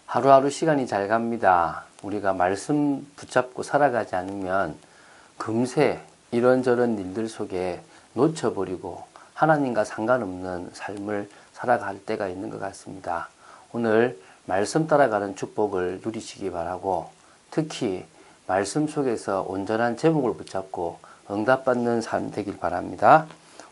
하루하루 시간이 잘 갑니다. 우리가 말씀 붙잡고 살아가지 않으면 금세 이런저런 일들 속에 놓쳐버리고 하나님과 상관없는 삶을 살아갈 때가 있는 것 같습니다. 오늘 말씀 따라가는 축복을 누리시기 바라고, 특히 말씀 속에서 온전한 제목을 붙잡고 응답받는 삶 되길 바랍니다.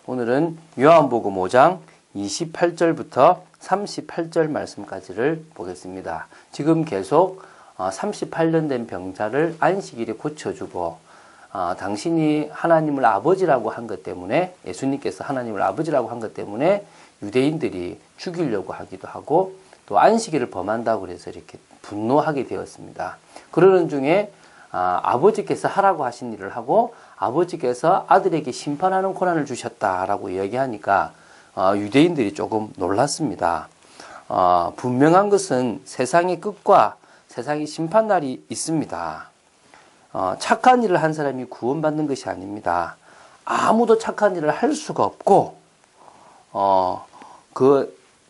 오늘은 요한복음 5장 28절부터 38절 말씀까지를 보겠습니다. 지금 계속 38년 된 병자를 안식일에 고쳐주고, 당신이 하나님을 아버지라고 한 것 때문에, 예수님께서 하나님을 아버지라고 한 것 때문에 유대인들이 죽이려고 하기도 하고, 또 안식일을 범한다고 해서 이렇게 분노하게 되었습니다. 그러는 중에 아버지께서 하라고 하신 일을 하고 아버지께서 아들에게 심판하는 권한을 주셨다라고 이야기하니까 유대인들이 조금 놀랐습니다. 분명한 것은 세상의 끝과 세상의 심판날이 있습니다. 착한 일을 한 사람이 구원받는 것이 아닙니다. 아무도 착한 일을 할 수가 없고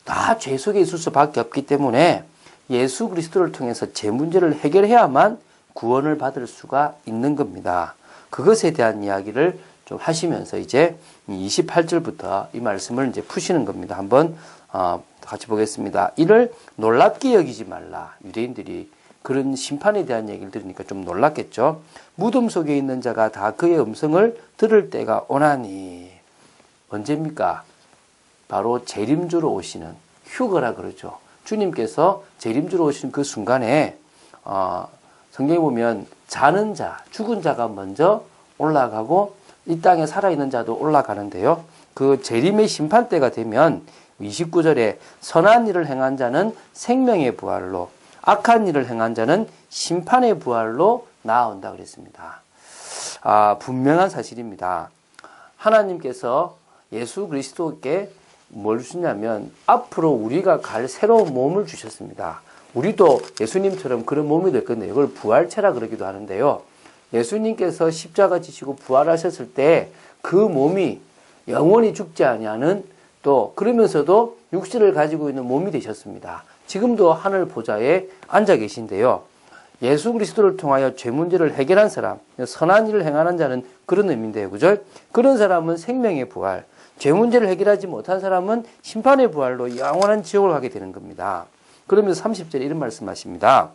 다 죄 속에 있을 수밖에 없기 때문에 예수 그리스도를 통해서 제 문제를 해결해야만 구원을 받을 수가 있는 겁니다. 그것에 대한 이야기를 좀 하시면서 이제 28절부터 이 말씀을 이제 푸시는 겁니다. 한번 같이 보겠습니다. 이를 놀랍게 여기지 말라. 유대인들이 그런 심판에 대한 얘기를 들으니까 좀 놀랐겠죠. 무덤 속에 있는 자가 다 그의 음성을 들을 때가 오나니. 언제입니까? 바로 재림주로 오시는, 휴거라 그러죠. 주님께서 재림주로 오시는 그 순간에 성경에 보면 자는 자, 죽은 자가 먼저 올라가고 이 땅에 살아있는 자도 올라가는데요. 그 재림의 심판 때가 되면 29절에 선한 일을 행한 자는 생명의 부활로, 악한 일을 행한 자는 심판의 부활로 나아온다 그랬습니다. 분명한 사실입니다. 하나님께서 예수 그리스도께 뭘 주시냐면 앞으로 우리가 갈 새로운 몸을 주셨습니다. 우리도 예수님처럼 그런 몸이 될 건데 이걸 부활체라 그러기도 하는데요. 예수님께서 십자가 지시고 부활하셨을 때 그 몸이 영원히 죽지 아니하는, 또 그러면서도 육신을 가지고 있는 몸이 되셨습니다. 지금도 하늘 보좌에 앉아 계신데요. 예수 그리스도를 통하여 죄 문제를 해결한 사람, 선한 일을 행하는 자는 그런 의미인데요. 그죠? 그런 사람은 생명의 부활, 죄 문제를 해결하지 못한 사람은 심판의 부활로 영원한 지옥을 가게 되는 겁니다. 그러면서 30절에 이런 말씀하십니다.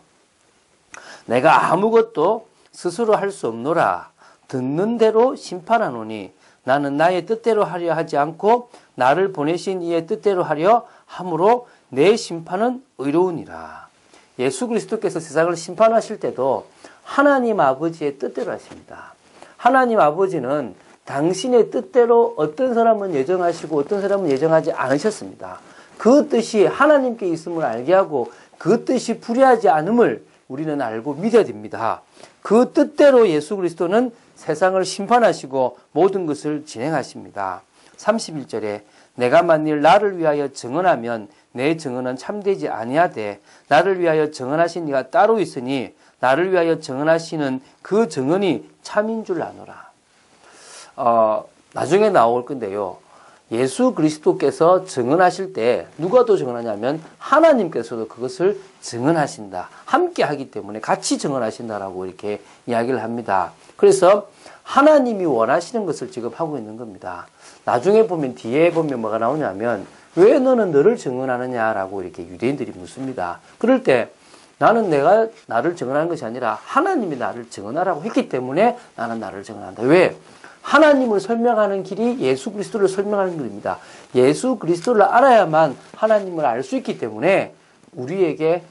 내가 아무것도 스스로 할 수 없노라. 듣는 대로 심판하노니 나는 나의 뜻대로 하려 하지 않고 나를 보내신 이의 뜻대로 하려 함으로 내 심판은 의로우니라. 예수 그리스도께서 세상을 심판하실 때도 하나님 아버지의 뜻대로 하십니다. 하나님 아버지는 당신의 뜻대로 어떤 사람은 예정하시고 어떤 사람은 예정하지 않으셨습니다. 그 뜻이 하나님께 있음을 알게 하고 그 뜻이 불의하지 않음을 우리는 알고 믿어야 됩니다. 그 뜻대로 예수 그리스도는 세상을 심판하시고 모든 것을 진행하십니다. 31절에 내가 만일 나를 위하여 증언하면 내 증언은 참되지 아니하되 나를 위하여 증언하신 이가 따로 있으니 나를 위하여 증언하시는 그 증언이 참인 줄 아노라. 나중에 나올 건데요. 예수 그리스도께서 증언하실 때 누가 더 증언하냐면 하나님께서도 그것을 증언하신다. 함께 하기 때문에 같이 증언하신다라고 이렇게 이야기를 합니다. 그래서 하나님이 원하시는 것을 지금 하고 있는 겁니다. 나중에 보면 뒤에 보면 뭐가 나오냐면 왜 너는 너를 증언하느냐라고 이렇게 유대인들이 묻습니다. 그럴 때 나는 내가 나를 증언하는 것이 아니라 하나님이 나를 증언하라고 했기 때문에 나는 나를 증언한다. 왜? 하나님을 설명하는 길이 예수 그리스도를 설명하는 길입니다. 예수 그리스도를 알아야만 하나님을 알 수 있기 때문에 우리에게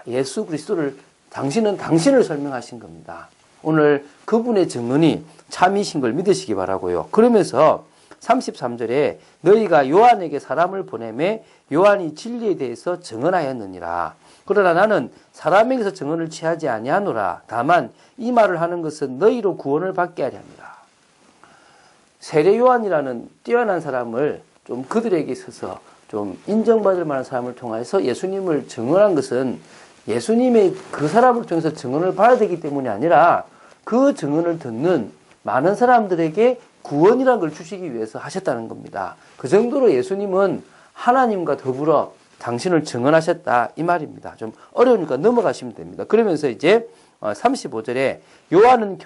예수 그리스도를, 당신은 당신을 설명하신 겁니다. 오늘 그분의 증언이 참이신 걸 믿으시기 바라고요. 그러면서 33절에 너희가 요한에게 사람을 보내매 요한이 진리에 대해서 증언하였느니라. 그러나 나는 사람에게서 증언을 취하지 아니하노라. 다만 이 말을 하는 것은 너희로 구원을 받게 하려 함이라. 세례 요한이라는 뛰어난 사람을 좀 그들에게 있어서 좀 인정받을 만한 사람을 통해서 예수님을 증언한 것은 예수님의 그 사람을 통해서 증언을 받아야 되기 때문이 아니라 그 증언을 듣는 많은 사람들에게 구원이라는 걸 주시기 위해서 하셨다는 겁니다. 그 정도로 예수님은 하나님과 더불어 당신을 증언하셨다 이 말입니다. 좀 어려우니까 넘어가시면 됩니다. 그러면서 이제 35절에 요한은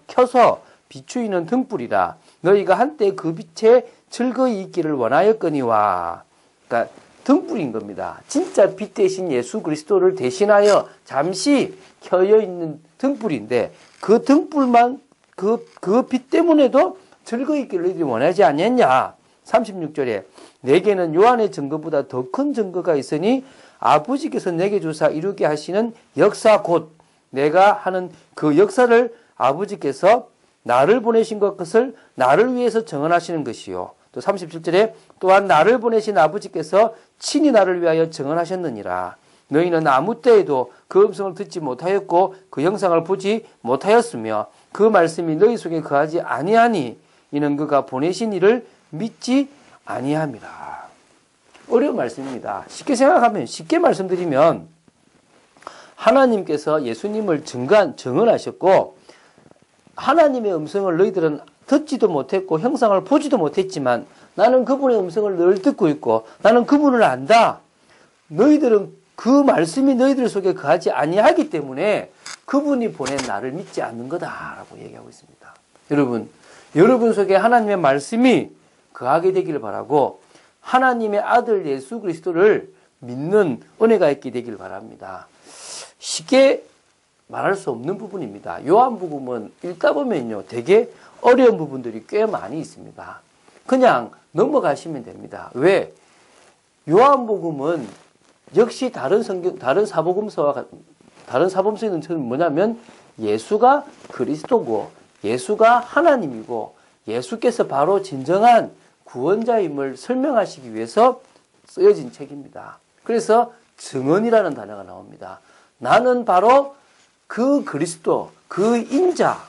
켜서 비추이는 등불이라 너희가 한때 그 빛에 즐거이 있기를 원하였거니와. 그러니까 등불인 겁니다. 진짜 빛 대신 예수 그리스도를 대신하여 잠시 켜여 있는 등불인데 그 등불만 그 빛 때문에도 즐거이 있기를 너희들이 원하지 않았냐. 36절에 내게는 요한의 증거보다 더 큰 증거가 있으니 아버지께서 내게 주사 이루게 하시는 역사 곧 내가 하는 그 역사를 아버지께서 나를 보내신 것을 나를 위해서 증언하시는 것이요. 또 37절에 또한 나를 보내신 아버지께서 친히 나를 위하여 증언하셨느니라. 너희는 아무 때에도 그 음성을 듣지 못하였고 그 형상을 보지 못하였으며 그 말씀이 너희 속에 거하지 아니하니 이는 그가 보내신 이를 믿지 아니함이라. 어려운 말씀입니다. 쉽게 말씀드리면 하나님께서 예수님을 증언하셨고 하나님의 음성을 너희들은 듣지도 못했고 형상을 보지도 못했지만 나는 그분의 음성을 늘 듣고 있고 나는 그분을 안다. 너희들은 그 말씀이 너희들 속에 거하지 아니하기 때문에 그분이 보낸 나를 믿지 않는 거다라고 얘기하고 있습니다. 여러분 속에 하나님의 말씀이 거하게 되기를 바라고 하나님의 아들 예수 그리스도를 믿는 은혜가 있게 되기를 바랍니다. 쉽게 말할 수 없는 부분입니다. 요한복음은 읽다 보면요, 되게 어려운 부분들이 꽤 많이 있습니다. 그냥 넘어가시면 됩니다. 왜? 요한복음은 역시 다른 사복음서와 다른 사복음서는 뭐냐면 예수가 그리스도고 예수가 하나님이고 예수께서 바로 진정한 구원자임을 설명하시기 위해서 쓰여진 책입니다. 그래서 증언이라는 단어가 나옵니다. 나는 바로 그 그리스도, 그 인자,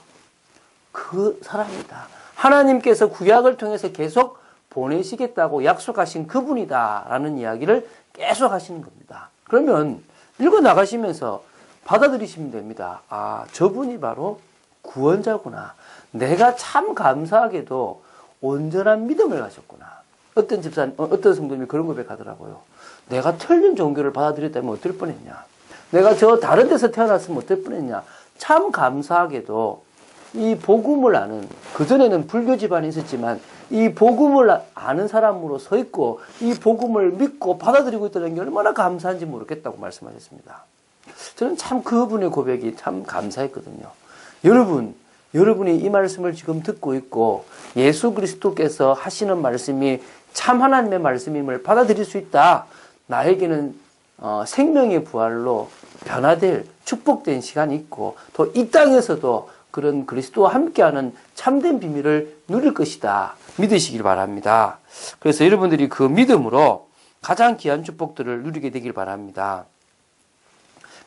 그 사람이다. 하나님께서 구약을 통해서 계속 보내시겠다고 약속하신 그분이다 라는 이야기를 계속 하시는 겁니다. 그러면 읽어나가시면서 받아들이시면 됩니다. 아, 저분이 바로 구원자구나. 내가 참 감사하게도 온전한 믿음을 가졌구나. 어떤 성도님이 그런 고백하더라고요. 내가 틀린 종교를 받아들였다면 어떨 뻔했냐. 내가 저 다른 데서 태어났으면 어떨 뻔했냐. 참 감사하게도 이 복음을 아는, 그전에는 불교 집안이 있었지만 이 복음을 아는 사람으로 서 있고 이 복음을 믿고 받아들이고 있다는 게 얼마나 감사한지 모르겠다고 말씀하셨습니다. 저는 참 그분의 고백이 참 감사했거든요. 여러분이 이 말씀을 지금 듣고 있고 예수 그리스도께서 하시는 말씀이 참 하나님의 말씀임을 받아들일 수 있다. 나에게는 생명의 부활로 변화될 축복된 시간이 있고 또 이 땅에서도 그런 그리스도와 함께하는 참된 비밀을 누릴 것이다. 믿으시길 바랍니다. 그래서 여러분들이 그 믿음으로 가장 귀한 축복들을 누리게 되길 바랍니다.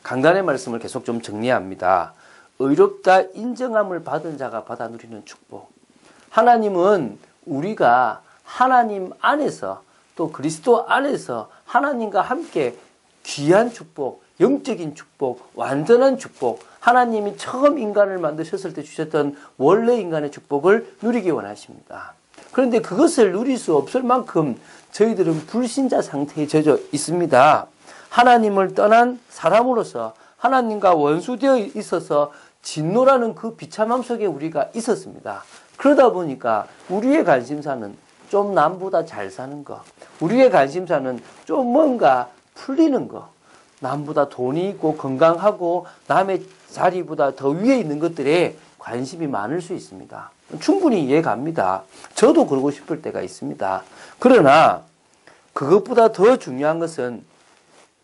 강단의 말씀을 계속 좀 정리합니다. 의롭다 인정함을 받은 자가 받아 누리는 축복. 하나님은 우리가 하나님 안에서 또 그리스도 안에서 하나님과 함께 귀한 축복, 영적인 축복, 완전한 축복, 하나님이 처음 인간을 만드셨을 때 주셨던 원래 인간의 축복을 누리기 원하십니다. 그런데 그것을 누릴 수 없을 만큼 저희들은 불신자 상태에 젖어 있습니다. 하나님을 떠난 사람으로서 하나님과 원수되어 있어서 진노라는 그 비참함 속에 우리가 있었습니다. 그러다 보니까 우리의 관심사는 좀 남보다 잘 사는 거, 우리의 관심사는 좀 뭔가 풀리는 거, 남보다 돈이 있고 건강하고 남의 자리보다 더 위에 있는 것들에 관심이 많을 수 있습니다. 충분히 이해갑니다. 저도 그러고 싶을 때가 있습니다. 그러나 그것보다 더 중요한 것은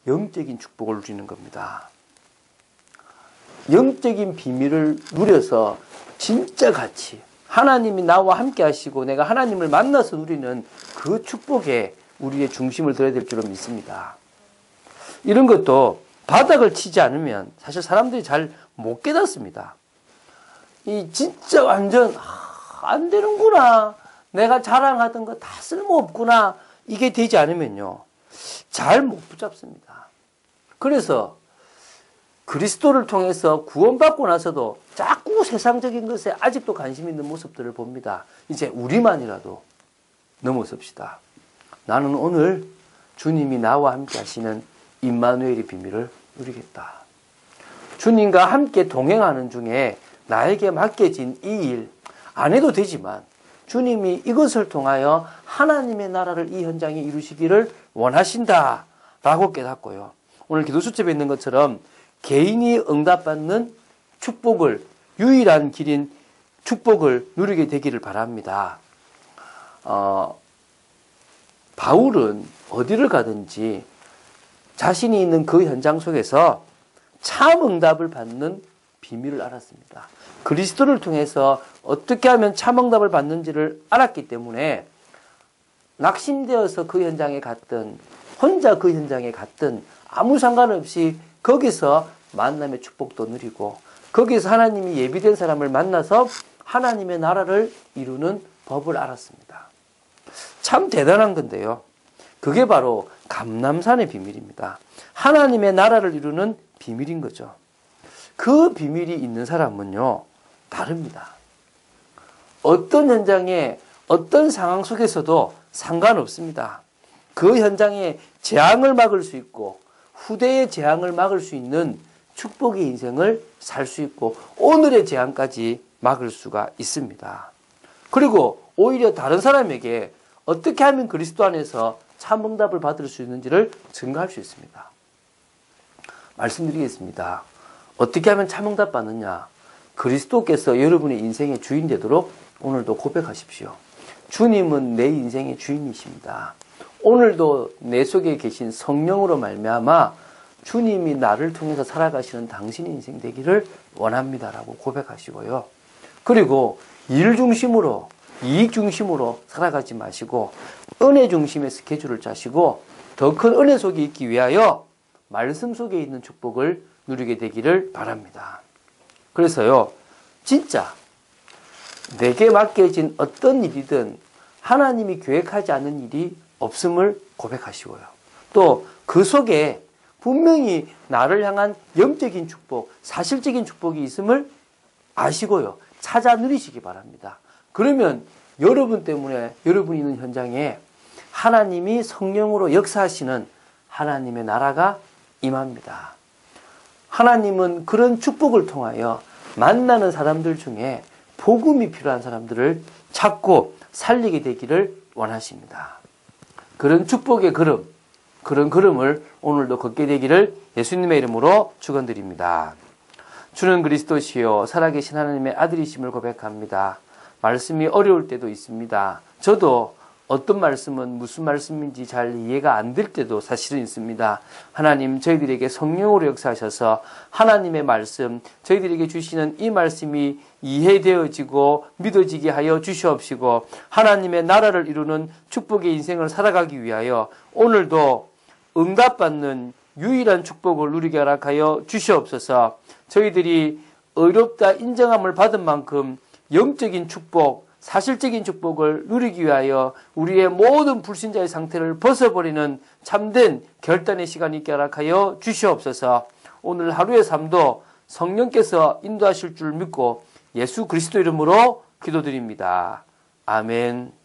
영적인 축복을 누리는 겁니다. 영적인 비밀을 누려서 진짜 같이 하나님이 나와 함께 하시고 내가 하나님을 만나서 누리는 그 축복에 우리의 중심을 둬야 될 줄로 믿습니다. 이런 것도 바닥을 치지 않으면 사실 사람들이 잘 못 깨닫습니다. 이 진짜 완전 안 되는구나. 내가 자랑하던 거 다 쓸모없구나. 이게 되지 않으면요. 잘 못 붙잡습니다. 그래서 그리스도를 통해서 구원받고 나서도 자꾸 세상적인 것에 아직도 관심 있는 모습들을 봅니다. 이제 우리만이라도 넘어섭시다. 나는 오늘 주님이 나와 함께 하시는 임마누엘의 비밀을 누리겠다. 주님과 함께 동행하는 중에 나에게 맡겨진 이 일 안 해도 되지만 주님이 이것을 통하여 하나님의 나라를 이 현장에 이루시기를 원하신다라고 깨닫고요. 오늘 기도 수첩에 있는 것처럼 개인이 응답받는 축복을, 유일한 길인 축복을 누리게 되기를 바랍니다. 바울은 어디를 가든지 자신이 있는 그 현장 속에서 참 응답을 받는 비밀을 알았습니다. 그리스도를 통해서 어떻게 하면 참 응답을 받는지를 알았기 때문에 낙심되어서 그 현장에 갔든 혼자 그 현장에 갔든 아무 상관없이 거기서 만남의 축복도 누리고 거기서 하나님이 예비된 사람을 만나서 하나님의 나라를 이루는 법을 알았습니다. 참 대단한 건데요. 그게 바로 감람산의 비밀입니다. 하나님의 나라를 이루는 비밀인 거죠. 그 비밀이 있는 사람은요, 다릅니다. 어떤 현장에 어떤 상황 속에서도 상관없습니다. 그 현장에 재앙을 막을 수 있고 후대의 재앙을 막을 수 있는 축복의 인생을 살 수 있고 오늘의 재앙까지 막을 수가 있습니다. 그리고 오히려 다른 사람에게 어떻게 하면 그리스도 안에서 참 응답을 받을 수 있는지를 증거할 수 있습니다. 말씀드리겠습니다. 어떻게 하면 참 응답 받느냐? 그리스도께서 여러분의 인생의 주인 되도록 오늘도 고백하십시오. 주님은 내 인생의 주인이십니다. 오늘도 내 속에 계신 성령으로 말미암아 주님이 나를 통해서 살아가시는 당신의 인생 되기를 원합니다라고 고백하시고요. 그리고 일 중심으로, 이익 중심으로 살아가지 마시고 은혜 중심의 스케줄을 짜시고 더 큰 은혜 속에 있기 위하여 말씀 속에 있는 축복을 누리게 되기를 바랍니다. 그래서요, 진짜 내게 맡겨진 어떤 일이든 하나님이 계획하지 않은 일이 없음을 고백하시고요. 또 그 속에 분명히 나를 향한 영적인 축복, 사실적인 축복이 있음을 아시고요. 찾아 누리시기 바랍니다. 그러면 여러분 때문에 여러분이 있는 현장에 하나님이 성령으로 역사하시는 하나님의 나라가 임합니다. 하나님은 그런 축복을 통하여 만나는 사람들 중에 복음이 필요한 사람들을 찾고 살리게 되기를 원하십니다. 그런 축복의 걸음, 그런 걸음을 오늘도 걷게 되기를 예수님의 이름으로 축원드립니다. 주는 그리스도시요 살아계신 하나님의 아들이심을 고백합니다. 말씀이 어려울 때도 있습니다. 저도 어떤 말씀은 무슨 말씀인지 잘 이해가 안 될 때도 사실은 있습니다. 하나님, 저희들에게 성령으로 역사하셔서 하나님의 말씀, 저희들에게 주시는 이 말씀이 이해되어지고 믿어지게 하여 주시옵시고 하나님의 나라를 이루는 축복의 인생을 살아가기 위하여 오늘도 응답받는 유일한 축복을 누리게 허락하여 주시옵소서. 저희들이 의롭다 인정함을 받은 만큼 영적인 축복, 사실적인 축복을 누리기 위하여 우리의 모든 불신자의 상태를 벗어버리는 참된 결단의 시간이 있게 허락하여 주시옵소서. 오늘 하루의 삶도 성령께서 인도하실 줄 믿고 예수 그리스도 이름으로 기도드립니다. 아멘.